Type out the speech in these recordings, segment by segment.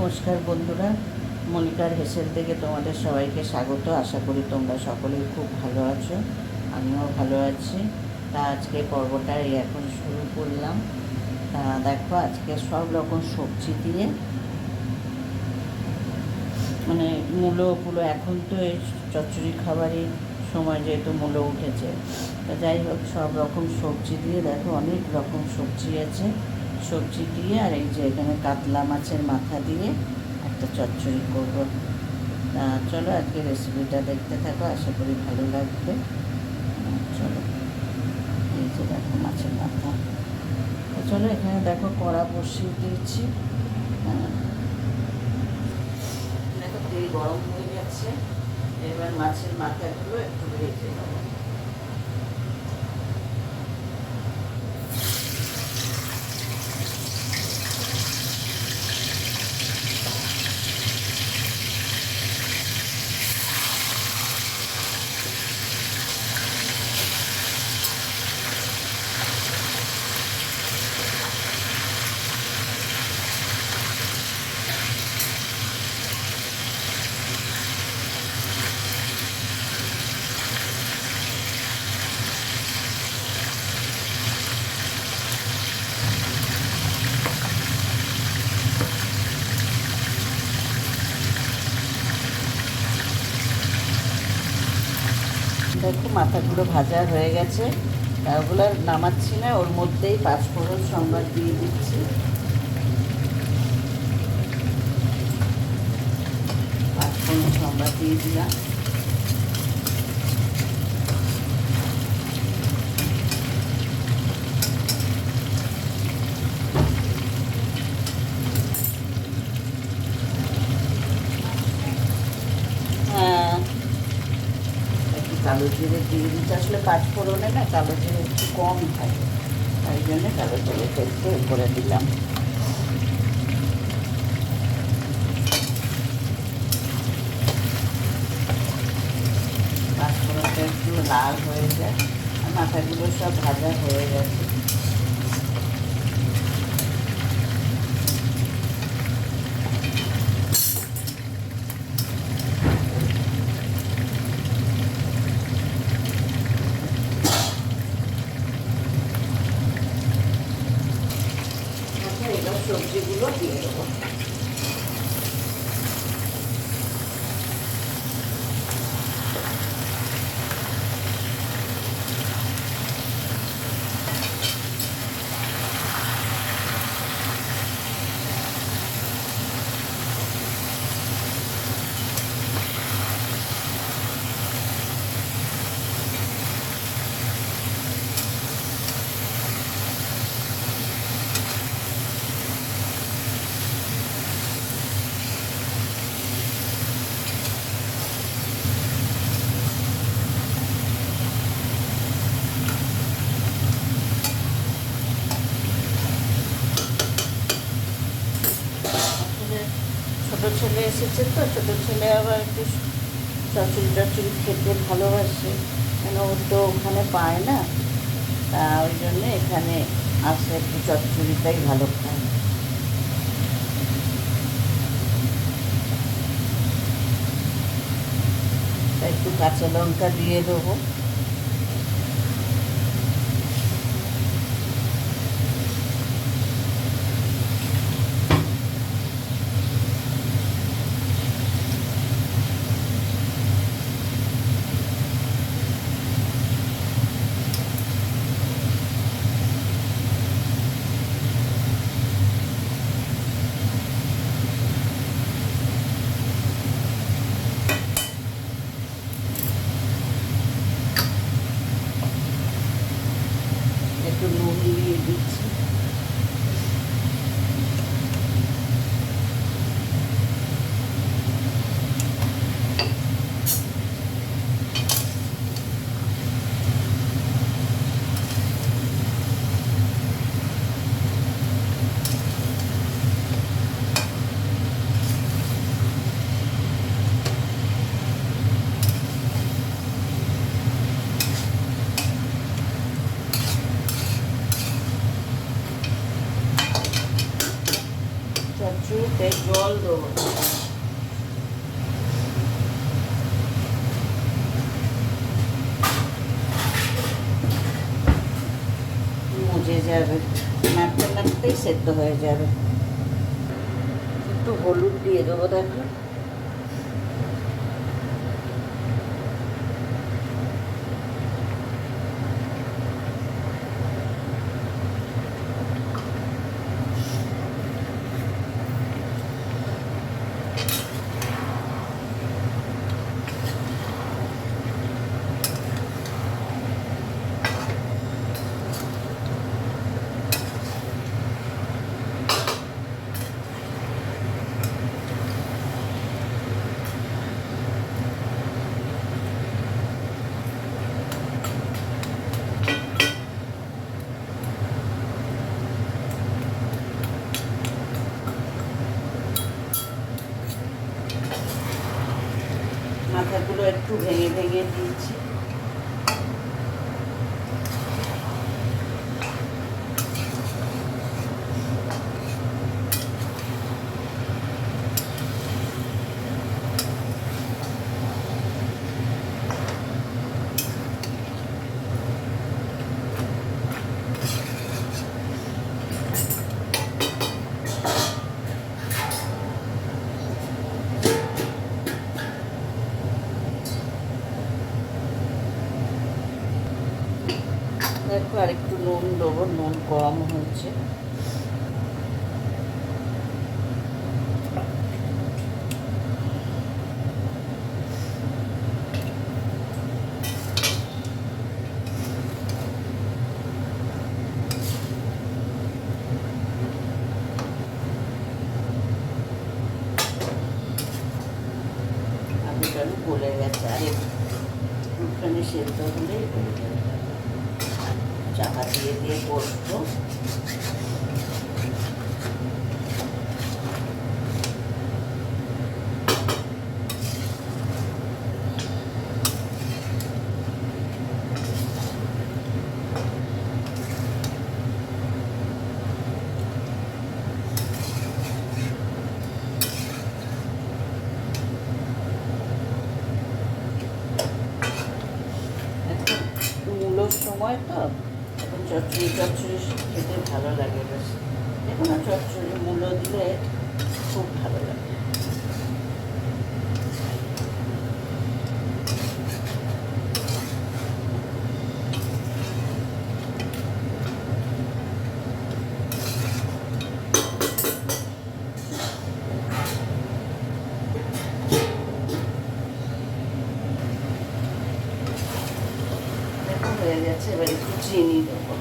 নমস্কার বন্ধুরা, মনিকার হেসেল থেকে তোমাদের সবাইকে স্বাগত। আশা করি তোমরা সকলেই খুব ভালো আছো, আমিও ভালো আছি। তা আজকে পর্বটা এখন শুরু করলাম। তা দেখো, আজকে সব রকম সবজি দিয়ে মানে মূলো এখন তো এই চচ্চড়ি খাবারই সময়, যেহেতু মূলো উঠেছে। তা যাই হোক, সব রকম সবজি দিয়ে দেখো, অনেক রকম সবজি আছে। সবজি দিয়ে আর এই যে এখানে কাতলা মাছের মাথা দিয়ে একটা চচ্চড়ি করবো। চলো আজকে রেসিপিটা দেখতে থাকো, আশা করি ভালো লাগবে। চলো, এই যে দেখো মাছের মাথা। চলো, এখানে দেখো কড়া বসিয়ে দিয়েছি। দেখো তেল গরম হয়ে গেছে, এবার মাছের মাথাগুলো একটু ভেজে নেবো। দেখো মাথাগুলো ভাজা হয়ে গেছে, ওগুলো নামাচ্ছি না, ওর মধ্যেই পাঁচফোড়ন সম্বাদ দিয়ে দিচ্ছি। পাঁচফোড়ন সম্বাদ দিয়ে দিলাম। কালো জিরে দিয়ে দিতে, আসলে পাঁচফোড়নে না কালো জিরে একটু কম থাকে, তাই জন্য কালো জিরেটা একটু করে দিলাম। পাঁচফোড়নটা একটু লাল হয়ে যায়, আর মাথাগুলো সব ভাজা হয়ে গেছে। এবার সবজিগুলো দিয়ে দেবো। ছোটো ছেলে এসেছে, তো ছোটো ছেলে আবার একটু চচ্চড়ি খেতে ভালোবাসে, কেন ও তো ওখানে পায় না। তা ওই জন্যে এখানে আসে, একটু চচ্চড়িটাই ভালো খায়। তাই একটু কাঁচা লঙ্কা দিয়ে দেবো। জল দেবো। মজে যাবে, নাড়তে নাড়তেই সেদ্ধ হয়ে যাবে। একটু হলুদ দিয়ে দেবো, দেখো। মাথাগুলো একটু ভেঙে ভেঙে দিয়েছি। দেখো আর একটু নুন দেবো, নুন কম হয়েছে। আলুটা গলে গেছে, আর একটুখানি সেদ্ধ হলেই হয়ে যাবে। চাপা দিয়ে দিয়ে বসবো। মূলোর সময় তো এখন চচ্চড়ি খেতে ভালো লাগে বেশ। দেখো না, চচ্চড়ি মূলো দিলে খুব ভালো লাগে। হয়ে গেছে, এবার একটু চিনি দেবো।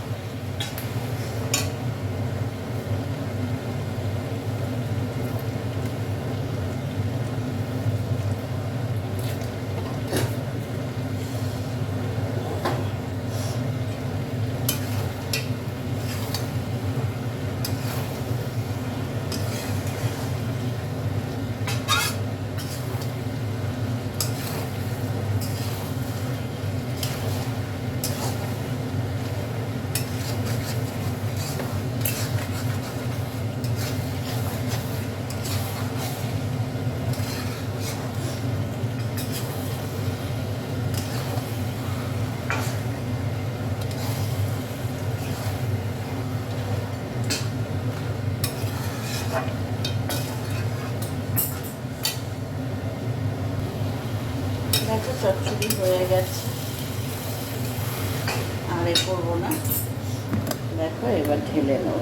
দেখো চচ্চড়ি হয়ে গেছে, আর এ করবো না। দেখো এবার ঢেলে নেব।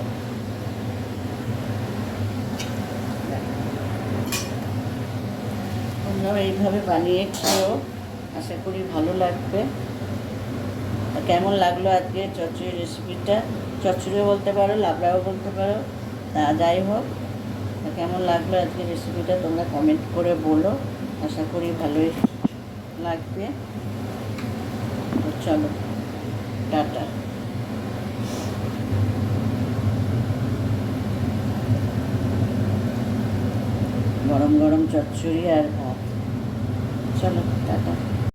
তোমরাও এইভাবে বানিয়ে খেয়েও, আশা করি ভালো লাগবে। কেমন লাগলো আজকে চচ্চড়ি রেসিপিটা? চচ্চড়িও বলতে পারো, লাবড়াও বলতে পারো, তা যাই হোক, কেমন লাগলো আজকে রেসিপিটা তোমরা কমেন্ট করে বলো। আশা করি ভালোই লাগবে। চলো, টাটা। গরম গরম চচ্চড়ি আর ভাত। চলো, টাটা।